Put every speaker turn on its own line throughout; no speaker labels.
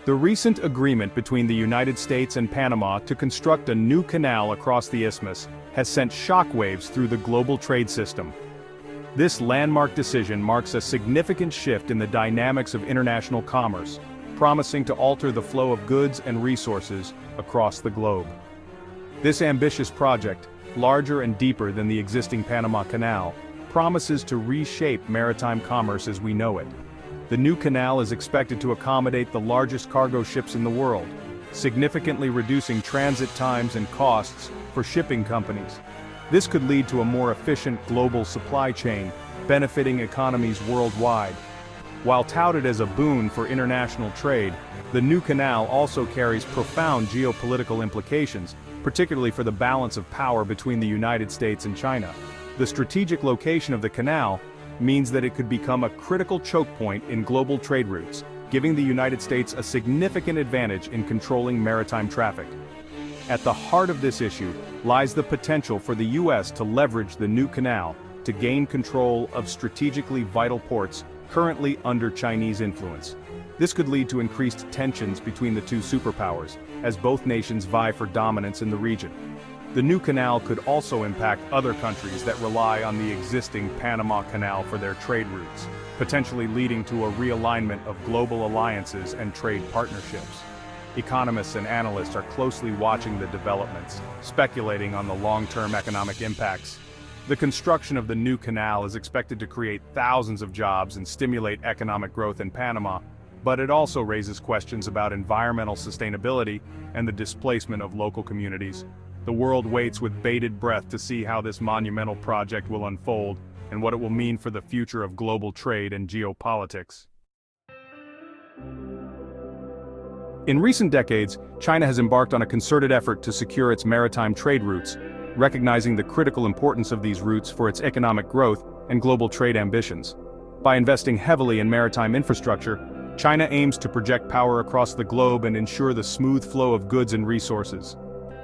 The recent agreement between the United States and Panama to construct a new canal across the isthmus has sent shockwaves through the global trade system. This landmark decision marks a significant shift in the dynamics of international commerce, promising to alter the flow of goods and resources across the globe. This ambitious project, larger and deeper than the existing Panama Canal, promises to reshape maritime commerce as we know it. The new canal is expected to accommodate the largest cargo ships in the world, significantly reducing transit times and costs for shipping companies. This could lead to a more efficient global supply chain, benefiting economies worldwide. While touted as a boon for international trade, the new canal also carries profound geopolitical implications, particularly for the balance of power between the United States and China. The strategic location of the canal means that it could become a critical choke point in global trade routes, giving the United States a significant advantage in controlling maritime traffic. At the heart of this issue lies the potential for the U.S. to leverage the new canal to gain control of strategically vital ports currently under Chinese influence. This could lead to increased tensions between the two superpowers, as both nations vie for dominance in the region. The new canal could also impact other countries that rely on the existing Panama Canal for their trade routes, potentially leading to a realignment of global alliances and trade partnerships. Economists and analysts are closely watching the developments, speculating on the long-term economic impacts. The construction of the new canal is expected to create thousands of jobs and stimulate economic growth in Panama, but it also raises questions about environmental sustainability and the displacement of local communities. The world waits with bated breath to see how this monumental project will unfold and what it will mean for the future of global trade and geopolitics. In recent decades, China has embarked on a concerted effort to secure its maritime trade routes, recognizing the critical importance of these routes for its economic growth and global trade ambitions. By investing heavily in maritime infrastructure, China aims to project power across the globe and ensure the smooth flow of goods and resources.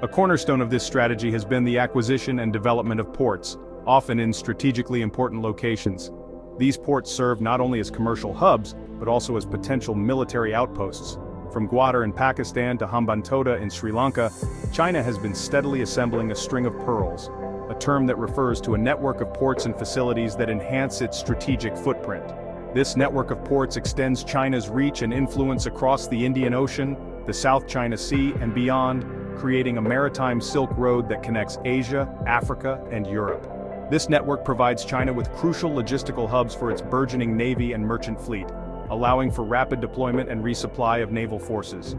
A cornerstone of this strategy has been the acquisition and development of ports, often in strategically important locations. These ports serve not only as commercial hubs, but also as potential military outposts. From Gwadar in Pakistan to Hambantota in Sri Lanka, China has been steadily assembling a string of pearls, a term that refers to a network of ports and facilities that enhance its strategic footprint. This network of ports extends China's reach and influence across the Indian Ocean, the South China Sea, and beyond, creating a maritime Silk Road that connects Asia, Africa, and Europe. This network provides China with crucial logistical hubs for its burgeoning navy and merchant fleet, allowing for rapid deployment and resupply of naval forces.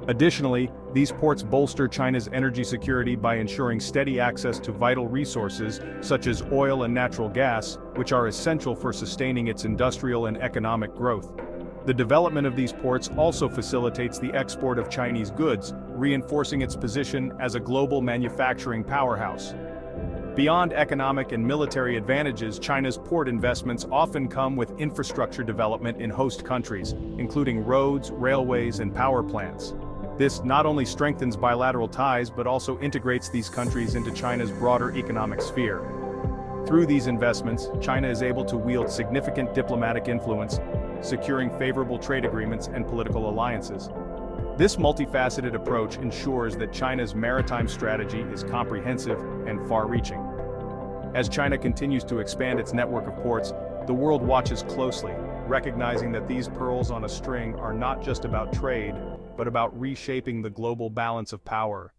Additionally, these ports bolster China's energy security by ensuring steady access to vital resources such as oil and natural gas, which are essential for sustaining its industrial and economic growth. The development of these ports also facilitates the export of Chinese goods, reinforcing its position as a global manufacturing powerhouse. Beyond economic and military advantages, China's port investments often come with infrastructure development in host countries, including roads, railways, and power plants. This not only strengthens bilateral ties but also integrates these countries into China's broader economic sphere. Through these investments, China is able to wield significant diplomatic influence, securing favorable trade agreements and political alliances. This multifaceted approach ensures that China's maritime strategy is comprehensive and far-reaching. As China continues to expand its network of ports, the world watches closely, recognizing that these pearls on a string are not just about trade, but about reshaping the global balance of power.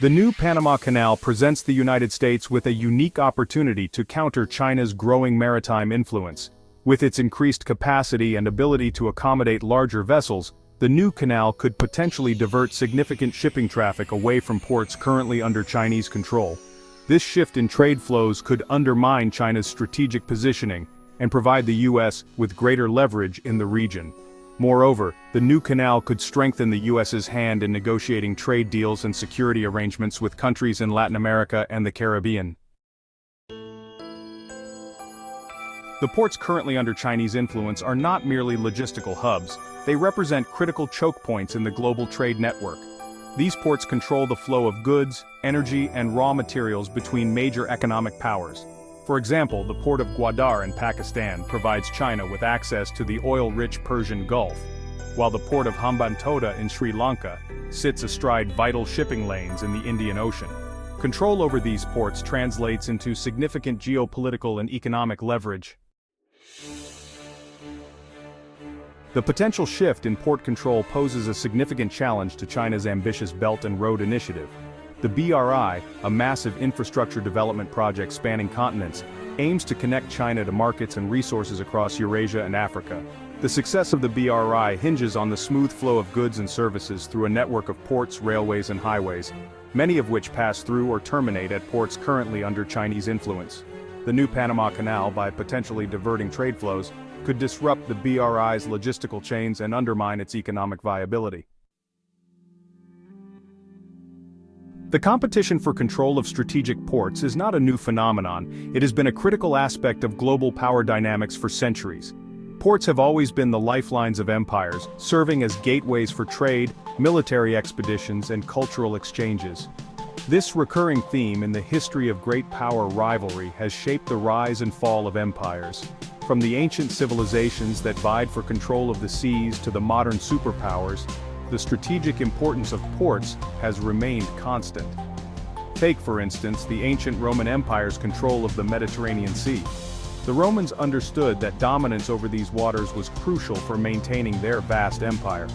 The new Panama Canal presents the United States with a unique opportunity to counter China's growing maritime influence. With its increased capacity and ability to accommodate larger vessels, the new canal could potentially divert significant shipping traffic away from ports currently under Chinese control. This shift in trade flows could undermine China's strategic positioning and provide the U.S. with greater leverage in the region. Moreover, the new canal could strengthen the U.S.'s hand in negotiating trade deals and security arrangements with countries in Latin America and the Caribbean. The ports currently under Chinese influence are not merely logistical hubs, they represent critical choke points in the global trade network. These ports control the flow of goods, energy, and raw materials between major economic powers. For example, the port of Gwadar in Pakistan provides China with access to the oil-rich Persian Gulf, while the port of Hambantota in Sri Lanka sits astride vital shipping lanes in the Indian Ocean. Control over these ports translates into significant geopolitical and economic leverage. The potential shift in port control poses a significant challenge to China's ambitious Belt and Road Initiative. The BRI, a massive infrastructure development project spanning continents, aims to connect China to markets and resources across Eurasia and Africa. The success of the BRI hinges on the smooth flow of goods and services through a network of ports, railways, and highways, many of which pass through or terminate at ports currently under Chinese influence. The new Panama Canal, by potentially diverting trade flows, could disrupt the BRI's logistical chains and undermine its economic viability. The competition for control of strategic ports is not a new phenomenon. It has been a critical aspect of global power dynamics for centuries. Ports have always been the lifelines of empires, serving as gateways for trade, military expeditions, and cultural exchanges. This recurring theme in the history of great power rivalry has shaped the rise and fall of empires. From the ancient civilizations that vied for control of the seas to the modern superpowers, the strategic importance of ports has remained constant. Take, for instance, the ancient Roman Empire's control of the Mediterranean Sea. The Romans understood that dominance over these waters was crucial for maintaining their vast empire.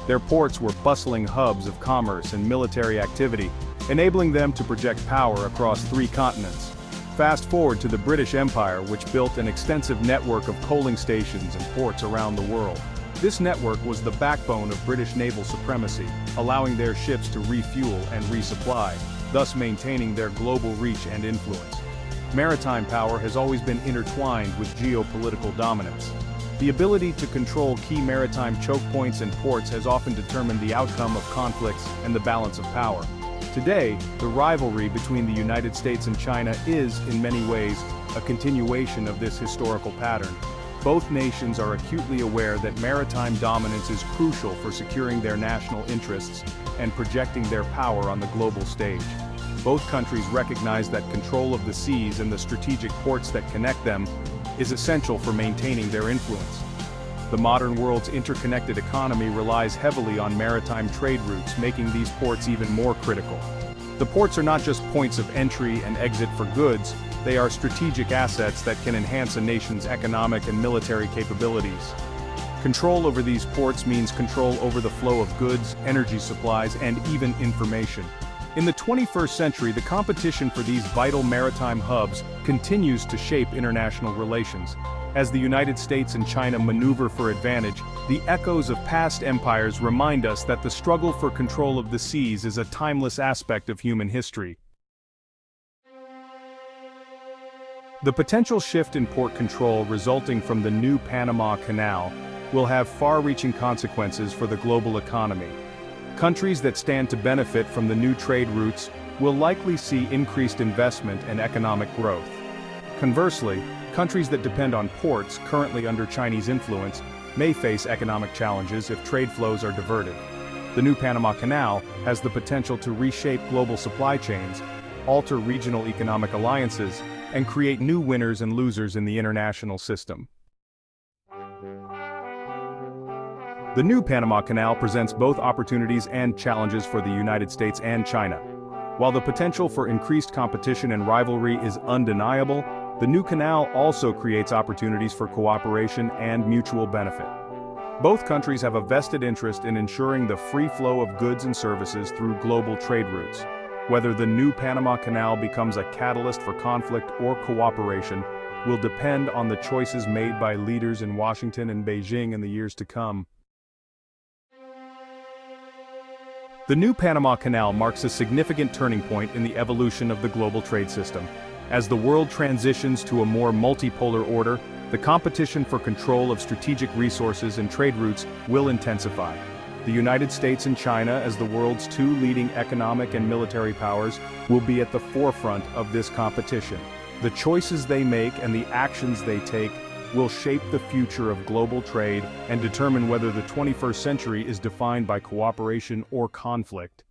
Their ports were bustling hubs of commerce and military activity, enabling them to project power across 3 continents. Fast forward to the British Empire, which built an extensive network of coaling stations and ports around the world. This network was the backbone of British naval supremacy, allowing their ships to refuel and resupply, thus maintaining their global reach and influence. Maritime power has always been intertwined with geopolitical dominance. The ability to control key maritime choke points and ports has often determined the outcome of conflicts and the balance of power. Today, the rivalry between the United States and China is, in many ways, a continuation of this historical pattern. Both nations are acutely aware that maritime dominance is crucial for securing their national interests and projecting their power on the global stage. Both countries recognize that control of the seas and the strategic ports that connect them is essential for maintaining their influence. The modern world's interconnected economy relies heavily on maritime trade routes, making these ports even more critical. The ports are not just points of entry and exit for goods, they are strategic assets that can enhance a nation's economic and military capabilities. Control over these ports means control over the flow of goods, energy supplies, and even information. In the 21st century, the competition for these vital maritime hubs continues to shape international relations. As the United States and China maneuver for advantage, the echoes of past empires remind us that the struggle for control of the seas is a timeless aspect of human history. The potential shift in port control resulting from the new Panama Canal will have far-reaching consequences for the global economy. Countries that stand to benefit from the new trade routes will likely see increased investment and economic growth. Conversely, countries that depend on ports currently under Chinese influence may face economic challenges if trade flows are diverted. The new Panama Canal has the potential to reshape global supply chains, alter regional economic alliances, and create new winners and losers in the international system. The new Panama Canal presents both opportunities and challenges for the United States and China. While the potential for increased competition and rivalry is undeniable, the new canal also creates opportunities for cooperation and mutual benefit. Both countries have a vested interest in ensuring the free flow of goods and services through global trade routes. Whether the new Panama Canal becomes a catalyst for conflict or cooperation will depend on the choices made by leaders in Washington and Beijing in the years to come. The new Panama Canal marks a significant turning point in the evolution of the global trade system. As the world transitions to a more multipolar order, the competition for control of strategic resources and trade routes will intensify. The United States and China, as the world's 2 leading economic and military powers, will be at the forefront of this competition. The choices they make and the actions they take will shape the future of global trade and determine whether the 21st century is defined by cooperation or conflict.